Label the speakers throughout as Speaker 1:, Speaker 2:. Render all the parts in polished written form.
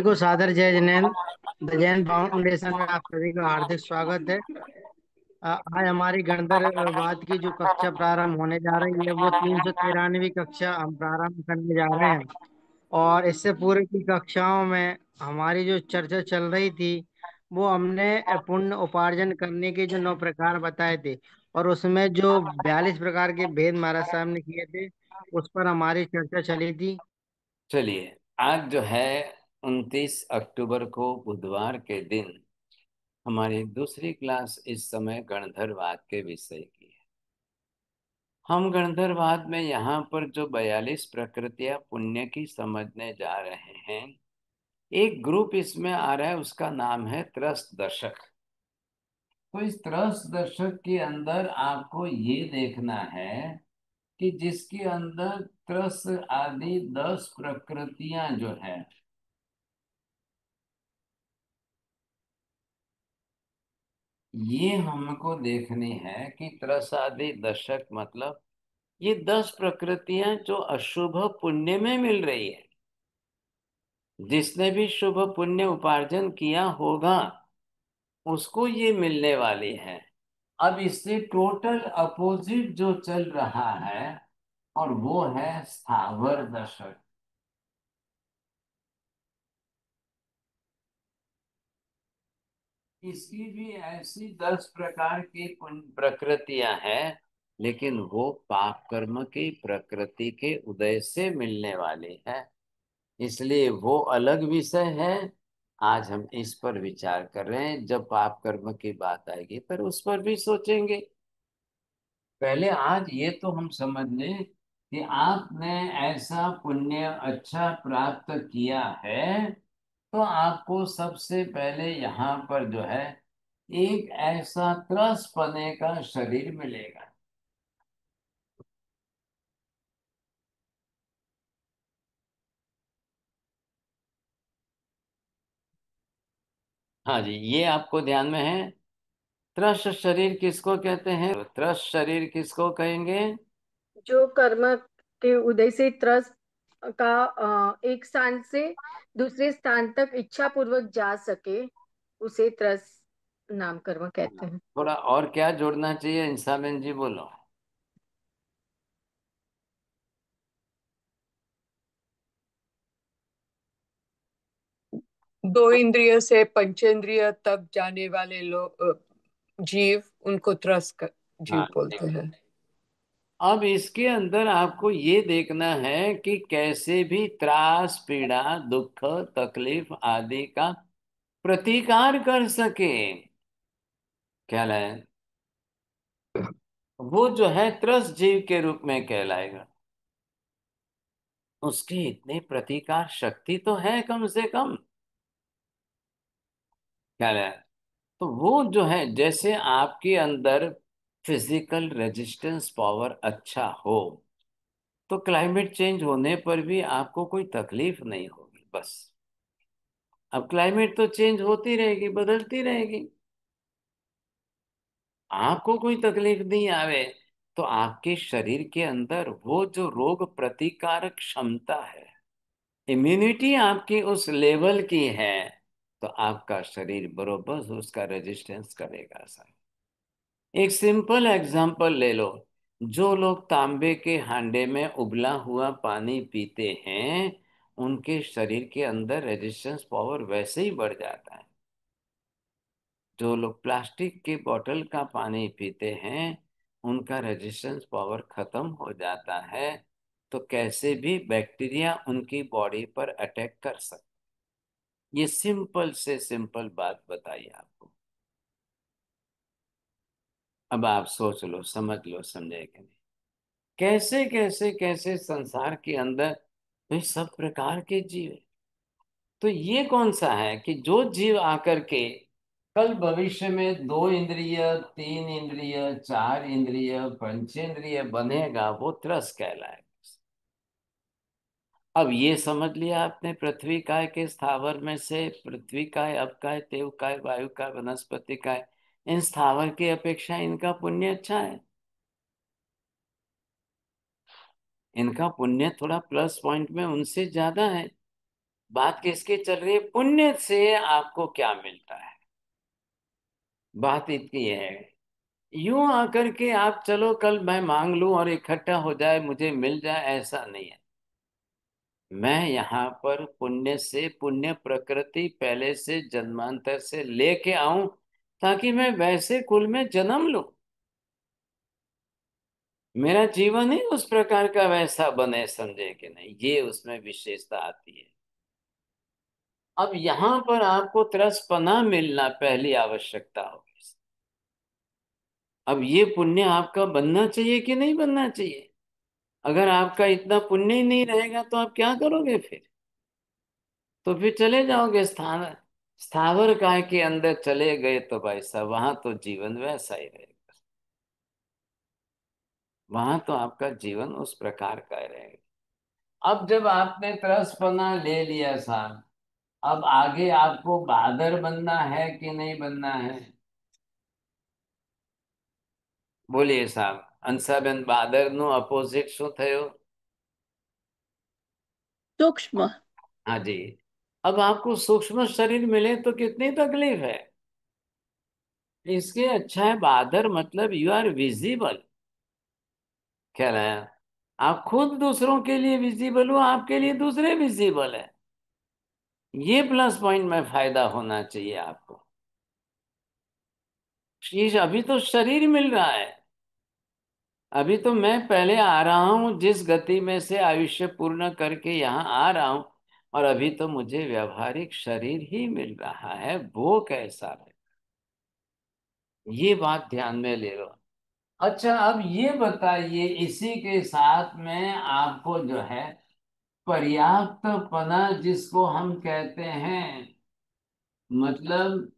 Speaker 1: सभी को सादर जय जिनेन्द्र। द जैन फाउंडेशन में आप सभी का हार्दिक स्वागत है। आज हमारी गणितवाद की जो कक्षा प्रारंभ होने जा रही है वो 393वीं कक्षा हम प्रारंभ करने जा रहे हैं। और इससे पूर्व की कक्षाओं में हमारी जो चर्चा चल रही थी वो हमने पुण्य उपार्जन करने के जो 9 प्रकार बताए थे, और उसमें जो 42 प्रकार के भेद महाराज साहब ने किए थे उस पर हमारी चर्चा चली थी।
Speaker 2: चलिए, आज जो है 29 अक्टूबर को बुधवार के दिन हमारी दूसरी क्लास इस समय गणधरवाद के विषय की है। हम गणधरवाद में यहाँ पर जो 42 प्रकृतियां पुण्य की समझने जा रहे हैं। एक ग्रुप इसमें आ रहा है, उसका नाम है त्रस्त दर्शक। तो इस त्रस्त दर्शक के अंदर आपको ये देखना है कि जिसके अंदर त्रस्त आदि 10 प्रकृतियां जो है, ये हमको देखनी है कि त्रसादि दशक मतलब ये 10 प्रकृतियां जो अशुभ पुण्य में मिल रही है। जिसने भी शुभ पुण्य उपार्जन किया होगा उसको ये मिलने वाली है। अब इससे टोटल अपोजिट जो चल रहा है और वो है स्थावर दशक। इसकी भी ऐसी 10 प्रकार की प्रकृतियां हैं, लेकिन वो पाप कर्म की प्रकृति के उदय से मिलने वाली है। इसलिए वो अलग विषय है। आज हम इस पर विचार कर रहे हैं। जब पाप कर्म की बात आएगी पर उस पर भी सोचेंगे। पहले आज ये तो हम समझ लें कि आपने ऐसा पुण्य अच्छा प्राप्त किया है, तो आपको सबसे पहले यहाँ पर जो है एक ऐसा त्रस पने का शरीर मिलेगा। हाँ जी, ये आपको ध्यान में है। त्रस शरीर किसको कहते हैं? त्रस शरीर किसको कहेंगे?
Speaker 3: जो कर्म के उदय से त्रस्त का एक स्थान से दूसरे स्थान तक इच्छा पूर्वक जा सके, उसे त्रस्त नाम कर्म कहते हैं।
Speaker 2: थोड़ा और क्या जोड़ना चाहिए इंसाबेन जी, बोलो।
Speaker 4: दो इंद्रिय से पंचेंद्रिय तक जाने वाले लोग, जीव, उनको जीव
Speaker 2: हाँ,
Speaker 4: बोलते हैं।
Speaker 2: अब इसके अंदर आपको ये देखना है कि कैसे भी त्रास पीड़ा दुख तकलीफ आदि का प्रतिकार कर सके। क्या लाए? वो जो है त्रस्त जीव के रूप में कहलाएगा। उसकी इतनी प्रतिकार शक्ति तो है कम से कम। क्या लाए? तो वो जो है, जैसे आपके अंदर फिजिकल रेजिस्टेंस पावर अच्छा हो तो क्लाइमेट चेंज होने पर भी आपको कोई तकलीफ नहीं होगी। बस अब क्लाइमेट तो चेंज होती रहेगी, बदलती रहेगी, आपको कोई तकलीफ नहीं आवे। तो आपके शरीर के अंदर वो जो रोग प्रतिकारक क्षमता है, इम्यूनिटी आपकी उस लेवल की है, तो आपका शरीर बरोबर उसका रेजिस्टेंस करेगा सर। एक सिंपल एग्जांपल ले लो। जो लोग तांबे के हांडे में उबला हुआ पानी पीते हैं, उनके शरीर के अंदर रेजिस्टेंस पावर वैसे ही बढ़ जाता है। जो लोग प्लास्टिक के बोतल का पानी पीते हैं, उनका रेजिस्टेंस पावर खत्म हो जाता है। तो कैसे भी बैक्टीरिया उनकी बॉडी पर अटैक कर सकते। ये सिंपल से सिंपल बात बताइए आपको। अब आप सोच लो, समझ लो, समझे कि नहीं? कैसे कैसे कैसे संसार के अंदर तो ये सब प्रकार के जीव हैं। तो ये कौन सा है कि जो जीव आकर के कल भविष्य में 2 इंद्रिय, 3 इंद्रिय, 4 इंद्रिय, पंचेंद्रिय बनेगा, वो त्रस कहलाएगा। अब ये समझ लिया आपने, पृथ्वी काय के स्थावर में से पृथ्वी काय, अब काय, तेव काय, वायु काय, वनस्पति काय, इन स्थावर की अपेक्षा इनका पुण्य अच्छा है। इनका पुण्य थोड़ा प्लस पॉइंट में उनसे ज्यादा है। बात किसकी चल रही है? पुण्य से आपको क्या मिलता है, बात इतनी है। यूं आकर के आप चलो कल मैं मांग लूं और इकट्ठा हो जाए, मुझे मिल जाए, ऐसा नहीं है। मैं यहाँ पर पुण्य से, पुण्य प्रकृति पहले से जन्मांतर से लेके आऊं, ताकि मैं वैसे कुल में जन्म लूं, मेरा जीवन ही उस प्रकार का वैसा बने, समझे कि नहीं? ये उसमें विशेषता आती है। अब यहां पर आपको त्रसपना मिलना पहली आवश्यकता होगी। अब ये पुण्य आपका बनना चाहिए कि नहीं बनना चाहिए? अगर आपका इतना पुण्य ही नहीं रहेगा तो आप क्या करोगे फिर? तो फिर चले जाओगे स्थान, स्थावर काय के अंदर चले गए तो भाई साहब वहां तो जीवन वैसा ही रहेगा, वहां तो आपका जीवन उस प्रकार का ही रहेगा। अब जब आपने त्रसपना ले लिया साहब, अब आगे आपको बहादुर बनना है कि नहीं बनना है? બોલીએ સાહેબ, હંસાબેન બહાદર નું અપોઝિટ શું થયું?
Speaker 5: सूक्ष्म।
Speaker 2: हाँ जी। अब आपको सूक्ष्म शरीर मिले तो कितनी तकलीफ है। इसके अच्छा है बहादुर, मतलब यू आर विजिबल। क्या है? आप खुद दूसरों के लिए विजिबल हो, आपके लिए दूसरे विजिबल है। ये प्लस पॉइंट में फायदा होना चाहिए आपको। ये अभी तो शरीर मिल रहा है, अभी तो मैं पहले आ रहा हूं जिस गति में से आयुष्य पूर्ण करके यहाँ आ रहा हूं, और अभी तो मुझे व्यवहारिक शरीर ही मिल रहा है, वो कैसा है, ये बात ध्यान में ले लो। अच्छा अब ये बताइए, इसी के साथ में आपको जो है पर्याप्त पना जिसको हम कहते हैं, मतलब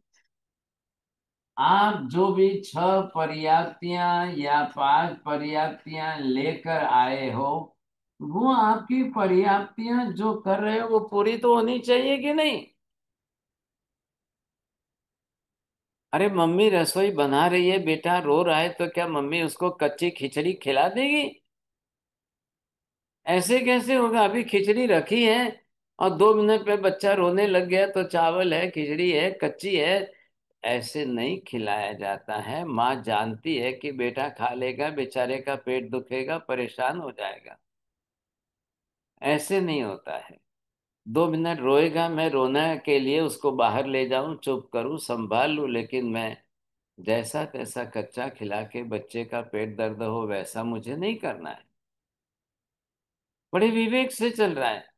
Speaker 2: आप जो भी 6 पर्याप्तियां या 5 पर्याप्तियां लेकर आए हो, वो आपकी पर्याप्तियां जो कर रहे हो वो पूरी तो होनी चाहिए कि नहीं? अरे मम्मी रसोई बना रही है, बेटा रो रहा है, तो क्या मम्मी उसको कच्ची खिचड़ी खिला देगी? ऐसे कैसे होगा? अभी खिचड़ी रखी है और 2 मिनट में बच्चा रोने लग गया तो चावल है, खिचड़ी है, कच्ची है, ऐसे नहीं खिलाया जाता है। माँ जानती है कि बेटा खा लेगा, बेचारे का पेट दुखेगा, परेशान हो जाएगा, ऐसे नहीं होता है। 2 मिनट रोएगा, मैं रोना के लिए उसको बाहर ले जाऊं, चुप करूं, संभाल लूं, लेकिन मैं जैसा तैसा कच्चा खिला के बच्चे का पेट दर्द हो वैसा मुझे नहीं करना है। बड़े विवेक से चल रहा है।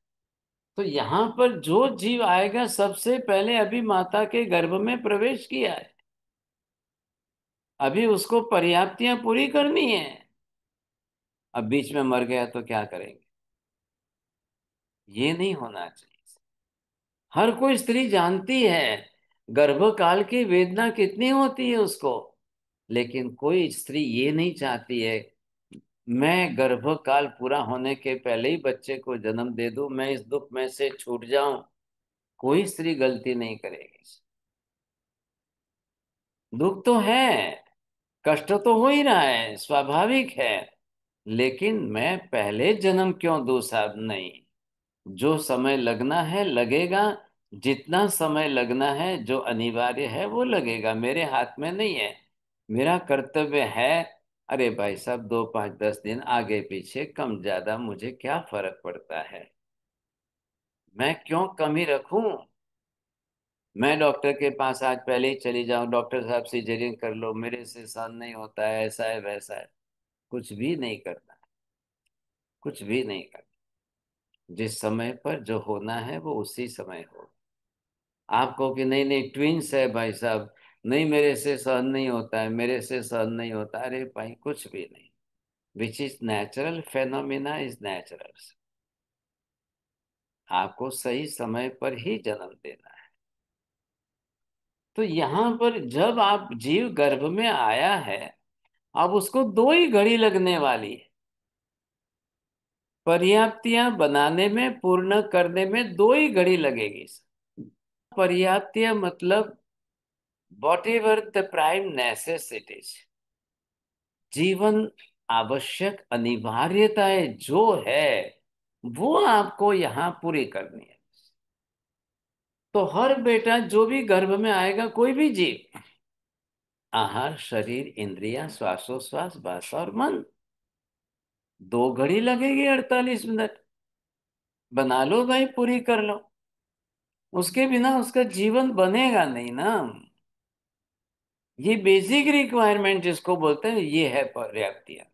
Speaker 2: तो यहाँ पर जो जीव आएगा सबसे पहले अभी माता के गर्भ में प्रवेश किया है, अभी उसको पर्याप्तियां पूरी करनी है। अब बीच में मर गया तो क्या करेंगे? ये नहीं होना चाहिए। हर कोई स्त्री जानती है गर्भकाल की वेदना कितनी होती है उसको, लेकिन कोई स्त्री ये नहीं चाहती है मैं गर्भकाल पूरा होने के पहले ही बच्चे को जन्म दे दूं, मैं इस दुख में से छूट जाऊं। कोई स्त्री गलती नहीं करेगी। दुख तो है, कष्ट तो हो ही रहा है, स्वाभाविक है, लेकिन मैं पहले जन्म क्यों दूं साहब? नहीं, जो समय लगना है लगेगा, जितना समय लगना है जो अनिवार्य है वो लगेगा, मेरे हाथ में नहीं है। मेरा कर्तव्य है, अरे भाई साहब 2 5 10 दिन आगे पीछे कम ज्यादा मुझे क्या फर्क पड़ता है, मैं क्यों कमी रखूं? मैं डॉक्टर के पास आज पहले ही चली जाऊं, डॉक्टर साहब सिजेरियन कर लो, मेरे से सहन नहीं होता है, ऐसा है वैसा है, कुछ भी नहीं करना, कुछ भी नहीं करना। जिस समय पर जो होना है वो उसी समय हो। आप कहो कि नहीं नहीं ट्विंस है भाई साहब, नहीं मेरे से सहन नहीं होता है, मेरे से सहन नहीं होता, अरे भाई कुछ भी नहीं। Which is natural phenomena is natural. आपको सही समय पर ही जन्म देना है। तो यहाँ पर जब आप जीव गर्भ में आया है, अब उसको 2 ही घड़ी लगने वाली है, पर्याप्तियां बनाने में, पूर्ण करने में 2 ही घड़ी लगेगी। पर्याप्तियां मतलब what ever the prime necessities, जीवन आवश्यक अनिवार्यताएं जो है वो आपको यहाँ पूरी करनी है। तो हर बेटा जो भी गर्भ में आएगा, कोई भी जीव, आहार, शरीर, इंद्रियां, श्वासोश्वास, बस और मन, 2 घड़ी लगेगी, 48 मिनट। बना लो भाई, पूरी कर लो। उसके बिना उसका जीवन बनेगा नहीं ना। ये बेसिक रिक्वायरमेंट जिसको बोलते हैं, ये है पर्याप्तियां।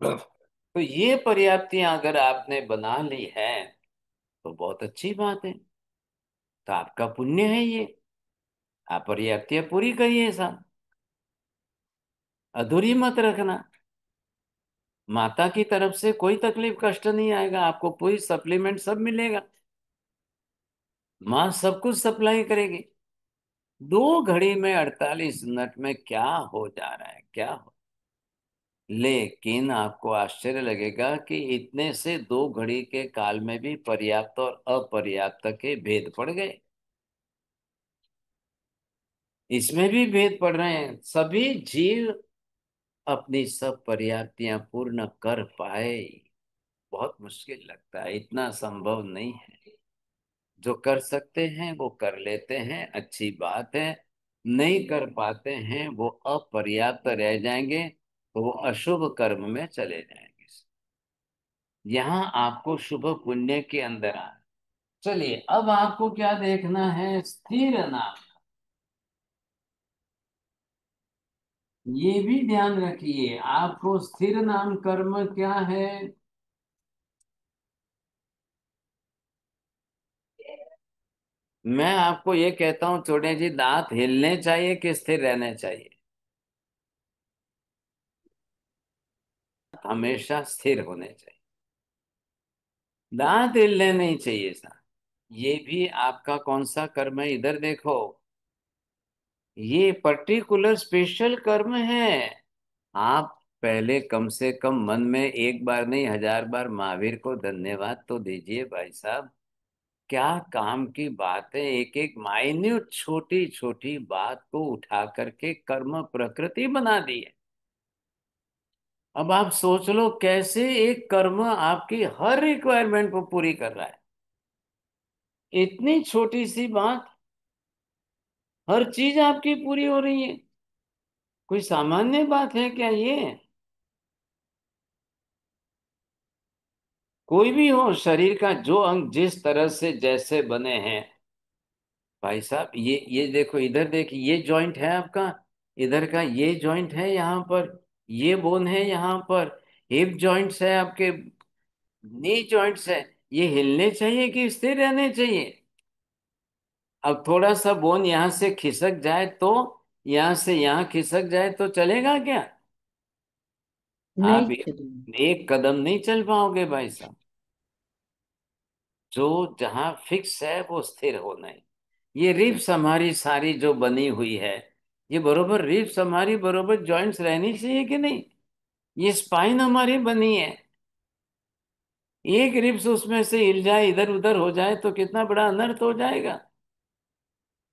Speaker 2: तो ये पर्याप्तियां अगर आपने बना ली है तो बहुत अच्छी बात है। तो आपका पुण्य है ये। आप पर्याप्तियां पूरी करिए साहब, अधूरी मत रखना। माता की तरफ से कोई तकलीफ कष्ट नहीं आएगा, आपको पूरी सप्लीमेंट सब मिलेगा। माँ सब कुछ सप्लाई करेगी। 2 घड़ी में, 48 मिनट में क्या हो जा रहा है, क्या हो। लेकिन आपको आश्चर्य लगेगा कि इतने से 2 घड़ी के काल में भी पर्याप्त और अपर्याप्त के भेद पड़ गए। इसमें भी भेद पड़ रहे हैं। सभी जीव अपनी सब पर्याप्तियां पूर्ण कर पाए, बहुत मुश्किल लगता है, इतना संभव नहीं है। जो कर सकते हैं वो कर लेते हैं, अच्छी बात है। नहीं कर पाते हैं, वो अपर्याप्त रह जाएंगे, तो वो अशुभ कर्म में चले जाएंगे। यहाँ आपको शुभ पुण्य के अंदर आना। चलिए, अब आपको क्या देखना है, स्थिर नाम। ये भी ध्यान रखिए, आपको स्थिर नाम कर्म क्या है। मैं आपको ये कहता हूं छोटे जी, दांत हिलने चाहिए कि स्थिर रहने चाहिए। हमेशा स्थिर होने चाहिए, दांत हिलने नहीं चाहिए सर। ये भी आपका कौन सा कर्म है, इधर देखो। ये पर्टिकुलर स्पेशल कर्म है। आप पहले कम से कम मन में एक बार नहीं, 1000 बार महावीर को धन्यवाद तो दीजिए भाई साहब। क्या काम की बात है, एक एक माइन्यूट छोटी छोटी बात को उठा करके कर्म प्रकृति बना दी है। अब आप सोच लो, कैसे एक कर्म आपकी हर रिक्वायरमेंट को पूरी कर रहा है। इतनी छोटी सी बात, हर चीज आपकी पूरी हो रही है। कोई सामान्य बात है क्या ये। कोई भी हो, शरीर का जो अंग जिस तरह से जैसे बने हैं भाई साहब, ये देखो, इधर देखिए, ये जॉइंट है आपका, इधर का ये जॉइंट है यहाँ पर, ये बोन है यहाँ पर, हिप जॉइंट्स है आपके, नी जॉइंट्स है। ये हिलने चाहिए कि स्थिर रहने चाहिए। अब थोड़ा सा बोन यहाँ से खिसक जाए तो, यहाँ से यहाँ खिसक जाए तो चलेगा क्या। आप
Speaker 3: नहीं चलेगा।
Speaker 2: एक कदम नहीं चल पाओगे भाई साहब। जो जहां फिक्स है वो स्थिर होना है। ये रिब्स हमारी सारी जो बनी हुई है, ये बरोबर रिब्स हमारी बरोबर जॉइंट्स रहनी चाहिए कि नहीं। ये स्पाइन हमारी बनी है। एक रिब्स उसमें से हिल जाए, इधर उधर हो जाए तो कितना बड़ा अनर्थ हो जाएगा।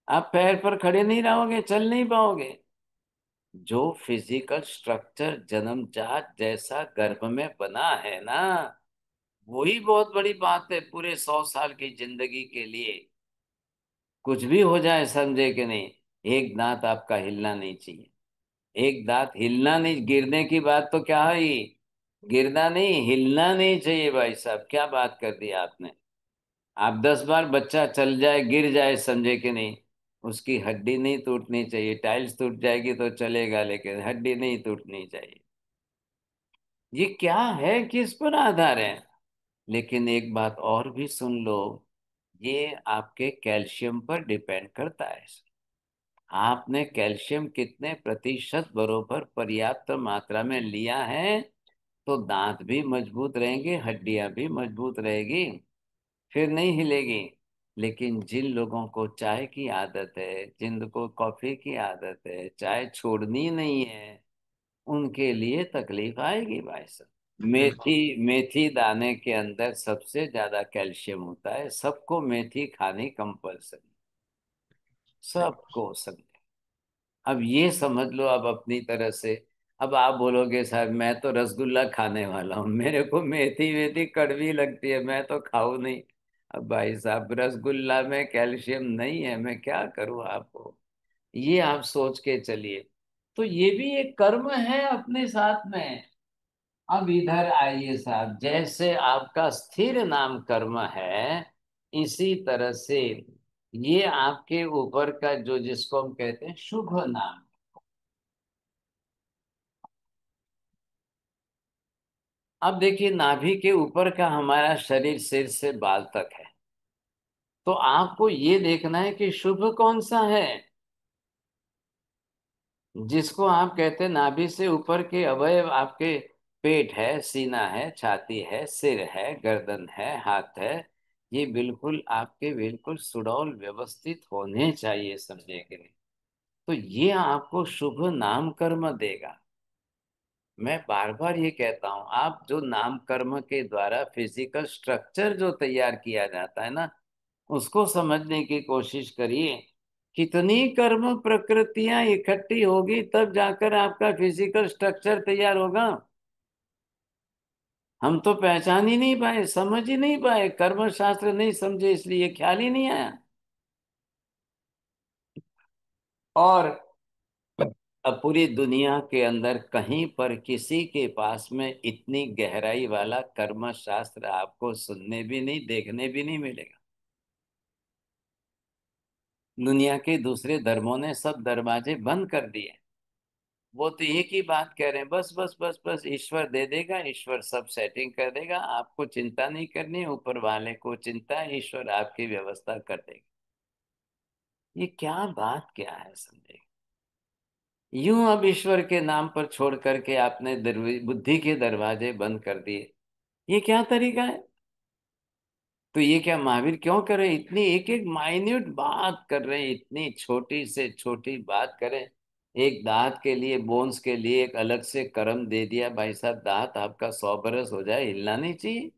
Speaker 2: आप पैर पर खड़े नहीं रहोगे, चल नहीं पाओगे। जो फिजिकल स्ट्रक्चर जन्मजात जैसा गर्भ में बना है ना, वही बहुत बड़ी बात है पूरे 100 साल की जिंदगी के लिए। कुछ भी हो जाए, समझे कि नहीं, एक दांत आपका हिलना नहीं चाहिए। एक दांत हिलना नहीं, गिरने की बात तो क्या है ही, गिरना नहीं, हिलना नहीं चाहिए भाई साहब। क्या बात कर दी आपने। आप 10 बार बच्चा चल जाए, गिर जाए, समझे कि नहीं, उसकी हड्डी नहीं टूटनी चाहिए। टाइल्स टूट जाएगी तो चलेगा, लेकिन हड्डी नहीं टूटनी चाहिए। ये क्या है, किस पर आधार है। लेकिन एक बात और भी सुन लो, ये आपके कैल्शियम पर डिपेंड करता है। आपने कैल्शियम कितने प्रतिशत बरोबर पर्याप्त मात्रा में लिया है, तो दांत भी मजबूत रहेंगे, हड्डियां भी मजबूत रहेगी, फिर नहीं हिलेगी। लेकिन जिन लोगों को चाय की आदत है, जिनको कॉफी की आदत है, चाय छोड़नी नहीं है, उनके लिए तकलीफ आएगी भाई साहब। मेथी, मेथी दाने के अंदर सबसे ज्यादा कैल्शियम होता है। सबको मेथी खानी कंपल्सरी, सबको, सब। अब ये समझ लो, अब अपनी तरह से। अब आप बोलोगे साहब, मैं तो रसगुल्ला खाने वाला हूँ, मेरे को मेथी वेथी कड़वी लगती है, मैं तो खाऊं नहीं। अब भाई साहब रसगुल्ला में कैल्शियम नहीं है, मैं क्या करूं आपको। ये आप सोच के चलिए। तो ये भी एक कर्म है अपने साथ में। अब इधर आइए साहब, जैसे आपका स्थिर नाम कर्म है, इसी तरह से ये आपके ऊपर का जो, जिसको हम कहते हैं शुभ नाम। अब देखिए, नाभि के ऊपर का हमारा शरीर सिर से बाल तक है। तो आपको ये देखना है कि शुभ कौन सा है। जिसको आप कहते हैं नाभि से ऊपर के अवयव आपके, पेट है, सीना है, छाती है, सिर है, गर्दन है, हाथ है, ये बिल्कुल आपके बिल्कुल सुडौल व्यवस्थित होने चाहिए, समझे कि नहीं। तो ये आपको शुभ नाम कर्म देगा। मैं बार बार ये कहता हूं, आप जो नाम कर्म के द्वारा फिजिकल स्ट्रक्चर जो तैयार किया जाता है ना, उसको समझने की कोशिश करिए। कितनी कर्म प्रकृतियां इकट्ठी होगी तब जाकर आपका फिजिकल स्ट्रक्चर तैयार होगा। हम तो पहचान ही नहीं पाए, समझ ही नहीं पाए, कर्म शास्त्र नहीं समझे, इसलिए ख्याल ही नहीं आया। और अब पूरी दुनिया के अंदर कहीं पर किसी के पास में इतनी गहराई वाला कर्म शास्त्र आपको सुनने भी नहीं, देखने भी नहीं मिलेगा। दुनिया के दूसरे धर्मों ने सब दरवाजे बंद कर दिए। वो तो एक ही बात कह रहे हैं, बस बस बस बस, ईश्वर दे देगा, ईश्वर सब सेटिंग कर देगा, आपको चिंता नहीं करनी, ऊपर वाले को चिंता है, ईश्वर आपकी व्यवस्था कर देगा। ये क्या बात क्या है, समझे। यूं अब ईश्वर के नाम पर छोड़ करके आपने बुद्धि के दरवाजे बंद कर दिए। ये क्या तरीका है। तो ये क्या महावीर क्यों कर रहे हैं, इतनी एक एक माइन्यूट बात कर रहे हैं, इतनी छोटी से छोटी बात करें। एक दांत के लिए, बोन्स के लिए एक अलग से कर्म दे दिया, भाई साहब दांत आपका 100 बरस हो जाए, हिलना नहीं चाहिए।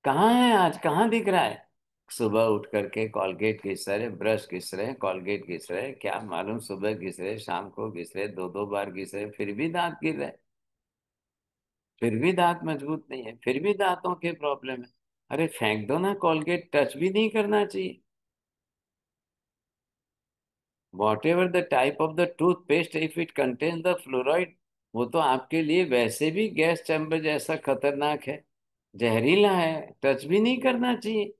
Speaker 2: कहाँ है आज, कहाँ दिख रहा है। सुबह उठ करके कॉलगेट घिस रहे, ब्रश घिस रहे, कॉलगेट घिस रहे, क्या मालूम सुबह घिस रहे, शाम को घिस रहे, दो दो बार घिस रहे, फिर भी दांत गिर रहे, फिर भी दांत मजबूत नहीं है, फिर भी दांतों के प्रॉब्लम है। अरे फेंक दो ना कॉलगेट, टच भी नहीं करना चाहिए। What ever the type of the toothpaste, if it contains the fluoride, वो तो आपके लिए वैसे भी गैस चैम्बर जैसा खतरनाक है, जहरीला है, टच भी नहीं करना चाहिए।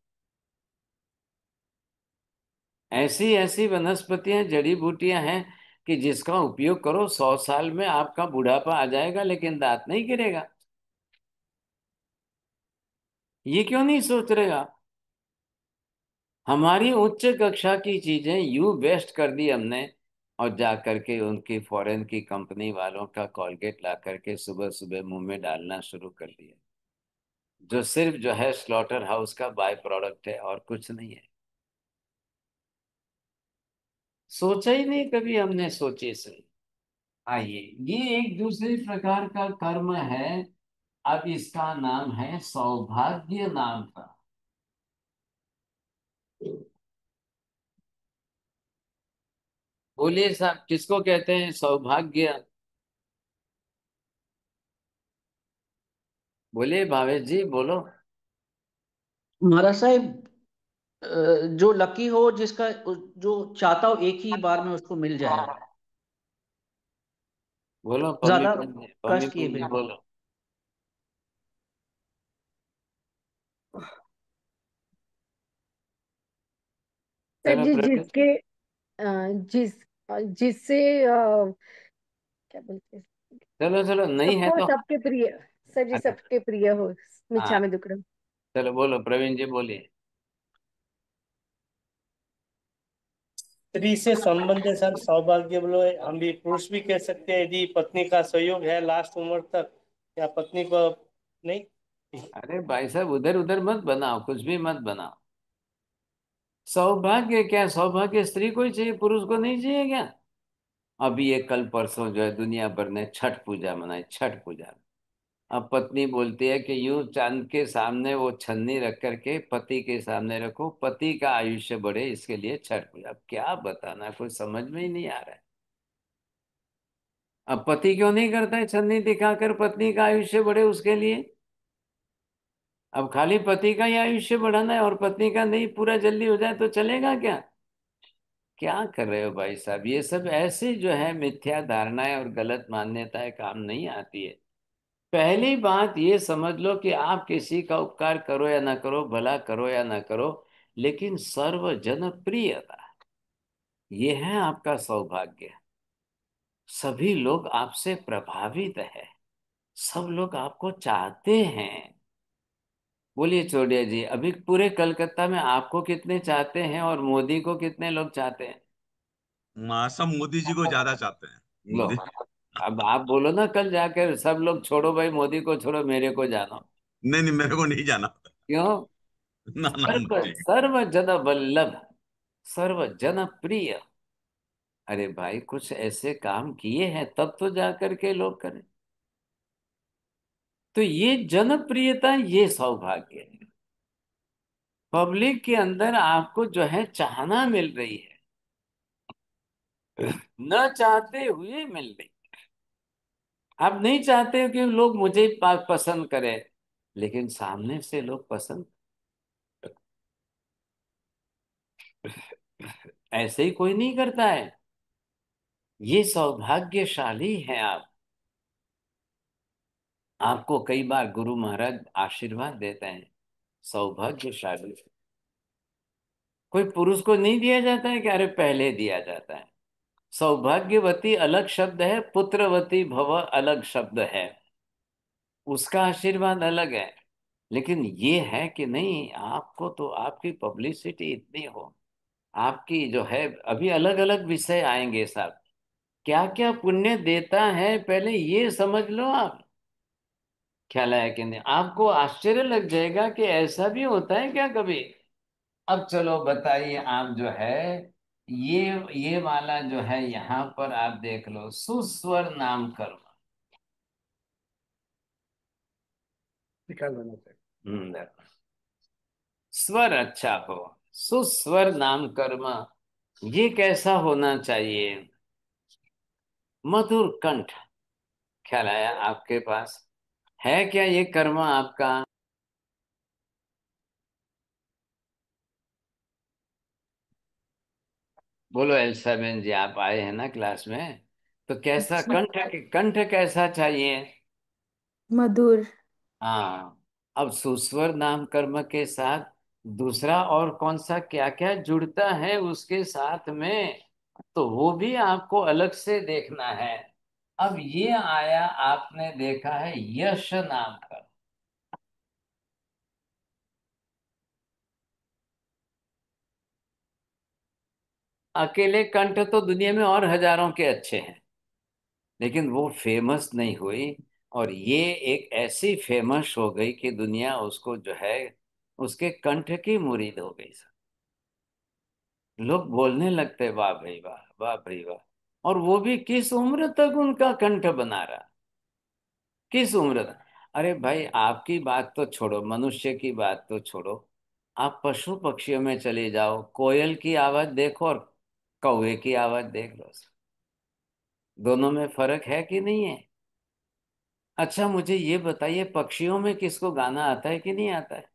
Speaker 2: ऐसी ऐसी वनस्पतियां, जड़ी बूटियां हैं कि जिसका उपयोग करो, 100 साल में आपका बुढ़ापा आ जाएगा लेकिन दांत नहीं गिरेगा। ये क्यों नहीं सोच रहे आप। हमारी उच्च कक्षा की चीजें यू वेस्ट कर दी हमने, और जा करके उनकी फॉरेन की कंपनी वालों का कॉलगेट ला करके सुबह सुबह मुंह में डालना शुरू कर दिया, जो सिर्फ जो है स्लॉटर हाउस का बाय प्रोडक्ट है और कुछ नहीं है। सोचा ही नहीं कभी हमने, सोचे से। आइए, ये एक दूसरे प्रकार का कर्म है। अब इसका नाम है सौभाग्य नाम का। बोलिए साहब, किसको कहते हैं सौभाग्य। बोलिए भावेश जी, बोलो।
Speaker 5: महाराज साहब, जो लकी हो, जिसका जो चाहता हो एक ही बार में उसको मिल जाए,
Speaker 2: बोलो पम्मी
Speaker 5: ज्यादा
Speaker 2: पंजी, पम्मी
Speaker 5: कष्ट किए
Speaker 2: पंजी
Speaker 5: बिना।
Speaker 2: बोलो।
Speaker 3: सर
Speaker 2: चलो
Speaker 3: जी,
Speaker 2: प्रकृति।
Speaker 3: जिसके जिस जिससे क्या बोलते हैं,
Speaker 2: चलो चलो, नहीं है
Speaker 3: सबको
Speaker 2: तो।
Speaker 3: सबके प्रिय, सर जी
Speaker 2: अच्छा,
Speaker 3: सबके प्रिय हो,
Speaker 2: हाँ,
Speaker 3: मिच्छा में दुक्कड़म।
Speaker 2: चलो बोलो प्रवीण जी, बोलिए।
Speaker 6: स्त्री से संबंध है सर, सौभाग्य बोलो, हम भी पुरुष भी कह सकते हैं, यदि पत्नी का सहयोग है लास्ट उम्र तक, या पत्नी को नहीं।
Speaker 2: अरे भाई साहब, उधर उधर मत बनाओ, कुछ भी मत बनाओ। सौभाग्य क्या, सौभाग्य स्त्री को ही चाहिए, पुरुष को नहीं चाहिए क्या। अभी ये कल परसों जो है दुनिया भर ने छठ पूजा मनाई, छठ पूजा। अब पत्नी बोलती है कि यूं चांद के सामने वो छन्नी रख करके पति के सामने रखो, पति का आयुष्य बढ़े, इसके लिए छठ पूजा। अब क्या बताना, कुछ समझ में ही नहीं आ रहा है। अब पति क्यों नहीं करता है छन्नी दिखाकर पत्नी का आयुष्य बढ़े उसके लिए। अब खाली पति का ही आयुष्य बढ़ाना है और पत्नी का नहीं पूरा जल्दी हो जाए तो चलेगा क्या? क्या कर रहे हो भाई साहब? ये सब ऐसे जो है मिथ्या धारणाएं और गलत मान्यताएं काम नहीं आती है। पहली बात ये समझ लो कि आप किसी का उपकार करो या ना करो, भला करो या ना करो, लेकिन सर्व जनप्रियता ये है आपका सौभाग्य। सभी लोग आपसे प्रभावित है, सब लोग आपको चाहते हैं। बोलिए चौड़िया जी, अभी पूरे कलकत्ता में आपको कितने चाहते हैं और मोदी को कितने लोग चाहते हैं?
Speaker 7: सब मोदी जी को ज्यादा चाहते हैं।
Speaker 2: लो,
Speaker 7: मोदी।
Speaker 2: अब आप बोलो ना कल जाकर सब लोग छोड़ो भाई, मोदी को छोड़ो, मेरे को जानो।
Speaker 7: नहीं नहीं, मेरे को नहीं जाना।
Speaker 2: क्यों?
Speaker 7: ना ना,
Speaker 2: सर्व
Speaker 7: मुझे।
Speaker 2: सर्व जन वल्लभ, सर्व जन प्रिय। अरे भाई कुछ ऐसे काम किए हैं तब तो जाकर के लोग करें। तो ये जनप्रियता, ये सौभाग्य है। पब्लिक के अंदर आपको जो है चाहना मिल रही है, न चाहते हुए मिल रही। आप नहीं चाहते हो कि लोग मुझे पसंद करें, लेकिन सामने से लोग पसंद। ऐसे ही कोई नहीं करता है। ये सौभाग्यशाली हैं आप। आपको कई बार गुरु महाराज आशीर्वाद देते हैं, सौभाग्यशाली। कोई पुरुष को नहीं दिया जाता है कि अरे पहले दिया जाता है। सौभाग्यवती अलग शब्द है, पुत्रवती भव अलग शब्द है, उसका आशीर्वाद अलग है। लेकिन ये है कि नहीं, आपको तो आपकी पब्लिसिटी इतनी हो, आपकी जो है, अभी अलग अलग विषय आएंगे साहब। क्या क्या पुण्य देता है पहले ये समझ लो आप। ख्याल है कि नहीं? आपको आश्चर्य लग जाएगा कि ऐसा भी होता है क्या कभी। अब चलो बताइए आप जो है, ये वाला जो है यहाँ पर आप देख लो, सुस्वर नाम कर्म।
Speaker 6: निकाल देना चाहिए।
Speaker 2: देखो, स्वर अच्छा हो, सुस्वर नाम कर्म, ये कैसा होना चाहिए? मधुर कंठ। ख्याल आया आपके पास? है क्या ये कर्म आपका? बोलो एल्सा बेन जी, आप आए हैं ना क्लास में, तो कैसा
Speaker 8: अच्छा।
Speaker 2: कंठ, कंठ कैसा चाहिए?
Speaker 8: मधुर।
Speaker 2: हाँ। अब सुस्वर नाम कर्म के साथ दूसरा और कौन सा क्या क्या जुड़ता है उसके साथ में, तो वो भी आपको अलग से देखना है। अब ये आया, आपने देखा है यश नाम कर्म। अकेले कंठ तो दुनिया में और हजारों के अच्छे हैं, लेकिन वो फेमस नहीं हुई। और ये एक ऐसी फेमस हो गई कि दुनिया उसको जो है, उसके कंठ की मुरीद हो गई। लोग बोलने लगते वाह भाई वाह, वाह भाई वाह। और वो भी किस उम्र तक उनका कंठ बना रहा, किस उम्र तक? अरे भाई आपकी बात तो छोड़ो, मनुष्य की बात तो छोड़ो, आप पशु पक्षियों में चले जाओ, कोयल की आवाज देखो और कौवे की आवाज देख लो, दोनों में फर्क है कि नहीं है? अच्छा मुझे ये बताइए, पक्षियों में किसको गाना आता है कि नहीं आता है?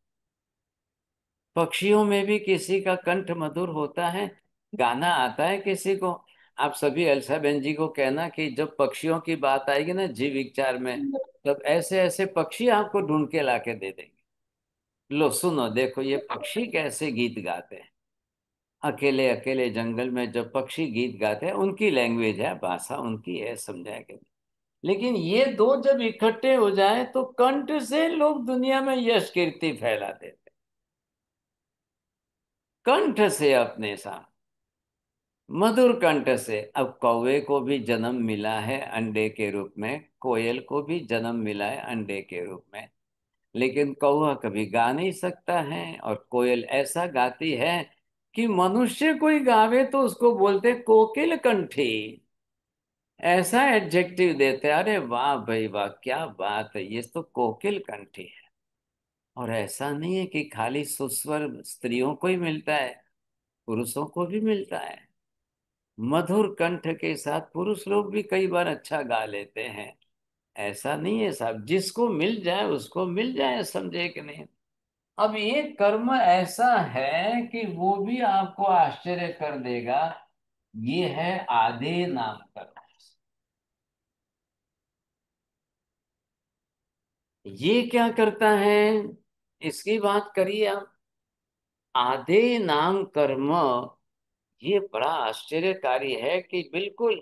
Speaker 2: पक्षियों में भी किसी का कंठ मधुर होता है, गाना आता है किसी को? आप सभी अलसा बहन जी को कहना कि जब पक्षियों की बात आएगी ना जीव विचार में, तब ऐसे ऐसे पक्षी आपको ढूंढ के लाके दे देंगे। लो सुनो, देखो ये पक्षी कैसे गीत गाते हैं। अकेले अकेले जंगल में जब पक्षी गीत गाते हैं, उनकी लैंग्वेज है, भाषा उनकी है, समझाएगा। लेकिन ये दो जब इकट्ठे हो जाए तो कंठ से लोग दुनिया में यश कीर्ति फैला देते, कंठ से अपने साथ, मधुर कंठ से। अब कौवे को भी जन्म मिला है अंडे के रूप में, कोयल को भी जन्म मिला है अंडे के रूप में, लेकिन कौवा कभी गा नहीं सकता है और कोयल ऐसा गाती है कि मनुष्य कोई गावे तो उसको बोलते कोकिल कंठी, ऐसा एडजेक्टिव देते। अरे वाह भाई वाह, क्या बात है, ये तो कोकिल कंठी है। और ऐसा नहीं है कि खाली सुस्वर स्त्रियों को ही मिलता है, पुरुषों को भी मिलता है। मधुर कंठ के साथ पुरुष लोग भी कई बार अच्छा गा लेते हैं। ऐसा नहीं है साहब, जिसको मिल जाए उसको मिल जाए, समझे कि नहीं? अब ये कर्म ऐसा है कि वो भी आपको आश्चर्य कर देगा। ये है आधे नाम कर्म। ये क्या करता है, इसकी बात करिए आप। आधे नाम कर्म ये बड़ा आश्चर्यकारी है कि बिल्कुल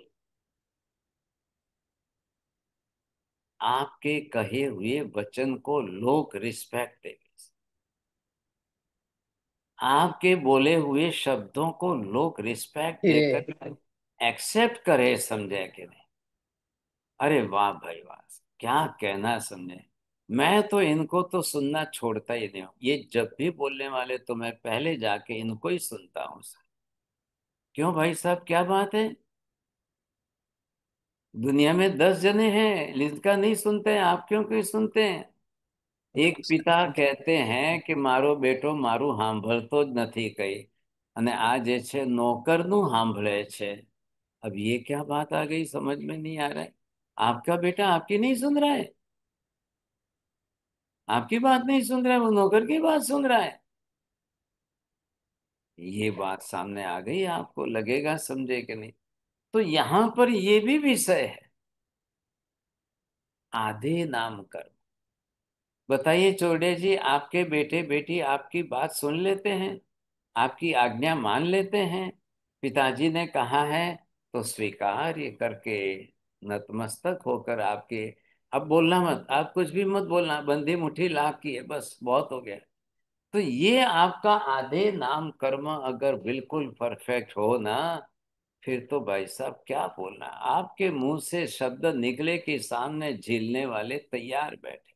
Speaker 2: आपके कहे हुए वचन को लोग रिस्पेक्ट देंगे, आपके बोले हुए शब्दों को लोग रिस्पेक्ट देकर एक्सेप्ट करे, समझे कि नहीं। अरे वाह भाई वाह, क्या कहना, समझे। मैं तो इनको तो सुनना छोड़ता ही नहीं हूँ। ये जब भी बोलने वाले तो मैं पहले जाके इनको ही सुनता हूँ। क्यों भाई साहब, क्या बात है। दुनिया में 10 जने हैं जिनका नहीं सुनते हैं, आप क्यों क्यों सुनते हैं। એક પિતા કહેતે हैं કે મારો બેટો મારું સાંભળતો જ નથી કઈ, અને આ જે છે નોકરનું સાંભળે છે। अब ये क्या बात आ गई, समझ में नहीं आ रहा है। आपका बेटा आपकी नहीं सुन रहा है, आपकी बात नहीं सुन रहा है, वो नौकर की बात सुन रहा है। ये बात सामने आ गई, आपको लगेगा समझे कि नहीं। तो यहां पर ये भी विषय है, आधे नाम कर। बताइए चौड़े जी, आपके बेटे बेटी आपकी बात सुन लेते हैं, आपकी आज्ञा मान लेते हैं। पिताजी ने कहा है तो स्वीकार ये करके नतमस्तक होकर आपके। अब बोलना मत, आप कुछ भी मत बोलना, बंदी मुट्ठी लाख की है, बस बहुत हो गया। तो ये आपका आधे नाम कर्म अगर बिल्कुल परफेक्ट हो ना, फिर तो भाई साहब क्या बोलना। आपके मुंह से शब्द निकले कि सामने झीलने वाले तैयार बैठे।